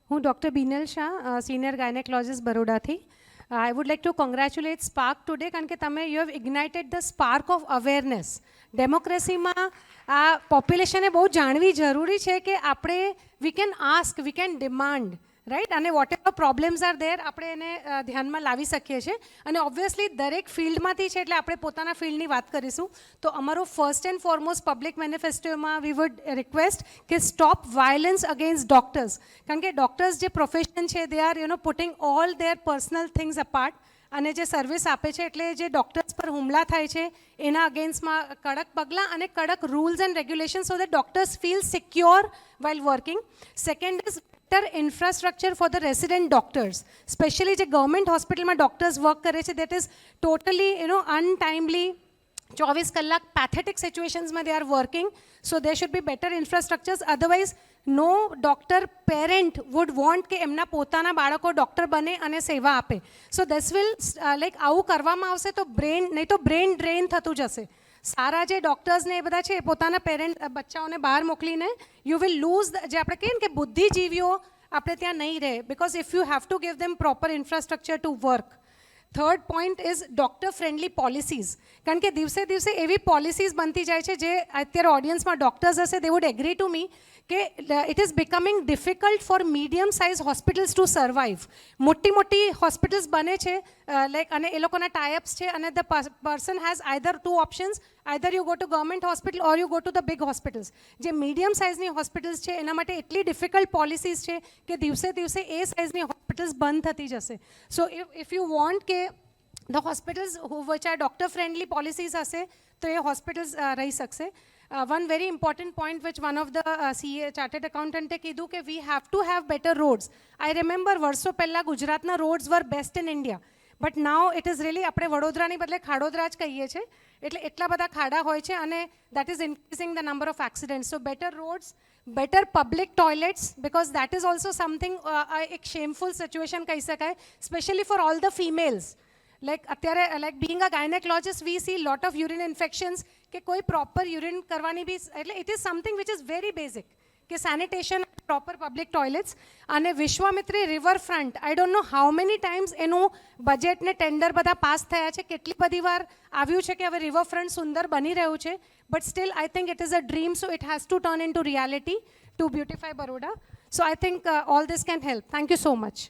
હું doctor Binal Shah, senior gynaecologist બરોડાથી. I would like to congratulate Spark today કારણ કે તમે you have ignited the spark of awareness. ડેમોક્રેસીમાં આ પોપ્યુલેશને બહુ જાણવી જરૂરી છે કે આપણે we can ask, we can demand, right, અને whatever problems are there આપણે એને ધ્યાનમાં લાવી શકીએ છીએ. અને ઓબ્વિયસલી દરેક ફિલ્ડમાંથી છે એટલે આપણે પોતાના ફિલ્ડની વાત કરીશું. તો અમારો ફર્સ્ટ એન્ડ ફોરમોસ્ટ પબ્લિક મેનિફેસ્ટોમાં વી વુડ રિક્વેસ્ટ કે સ્ટોપ વાયલન્સ અગેન્સ્ટ ડૉક્ટર્સ. કારણ કે ડૉક્ટર્સ જે પ્રોફેશન છે they are putting all their personal things apart અને જે સર્વિસ આપે છે એટલે જે ડૉક્ટર્સ પર હુમલા થાય છે એના અગેન્સ્ટમાં કડક પગલાં અને કડક rules and regulation so that doctors feel secure while working. Second is better infrastructure for the resident doctors, especially જે ગવર્મેન્ટ હોસ્પિટલમાં ડૉક્ટર્સ વર્ક કરે છે દેટ ઇઝ ટોટલી અનટાઇમલી 24 કલાક પેથેટિક સિચ્યુએશન્સમાં they are working. So there should be better infrastructures. Otherwise no doctor parent would want કે એમના પોતાના બાળકો ડૉક્ટર બને અને સેવા આપે. સો ધીસ વિલ લાઈક આવું કરવામાં આવશે તો નહીં તો બ્રેન ડ્રેન થતું જશે. સારા જે ડૉક્ટર્સને એ બધા છે એ પોતાના પેરેન્ટ બચ્ચાઓને બહાર મોકલીને યુ વિલ લૂઝ જે આપણે કહીએ ને કે બુદ્ધિજીવીઓ આપણે ત્યાં નહીં રહે because if you have to give them proper infrastructure to work. Third point is doctor friendly policies. કારણ કે દિવસે દિવસે એવી પોલિસીઝ બનતી જાય છે જે અત્યારે ઓડિયન્સમાં ડૉક્ટર્સ હશે they would agree to me કે it is becoming difficult for medium size hospitals to survive. મોટી મોટી હોસ્પિટલ્સ બને છે લાઈક અને એ લોકોના ટાઈઅપ્સ છે અને the person has either two options, either you go to government hospital or you go to the big hospitals. જે medium સાઇઝની હોસ્પિટલ્સ છે એના માટે એટલી ડિફિકલ્ટ પોલિસીઝ છે કે દિવસે દિવસે એ સાઇઝની હોસ્પિટલ્સ બંધ થતી જશે. સો ઇફ યુ વોન્ટ કે the hospitals which are doctor friendly policies હશે તો એ હોસ્પિટલ્સ રહી શકશે. One very important point which one of the CA chartered accountant કીધું કે we have to have better roads. I remember વર્ષો પહેલાં ગુજરાતના roads were best in India. But now it is really આપણે વડોદરાની બદલે ખાડોદરા જ કહીએ છીએ એટલે એટલા બધા ખાડા હોય છે અને that is increasing the number of accidents. So better roads, better public toilets because that is also something એક શેમફુલ સિચ્યુએશન કહી શકાય specially for all the females. અત્યારે like being a gynaecologist we see lot of urine infections કે કોઈ proper urine કરવાની બી એટલે it is something which is very basic કે સેનિટેશન, પ્રોપર પબ્લિક ટોયલેટ્સ. અને Vishwamitri riverfront I don't know how many times એનું budget ને tender બધા પાસ થયા છે, કેટલી બધી વાર આવ્યું છે કે હવે રિવરફ્રન્ટ સુંદર બની રહ્યું છે but still I think it is a dream so it has to turn into reality to beautify Baroda. So I think all this can help. Thank you so much.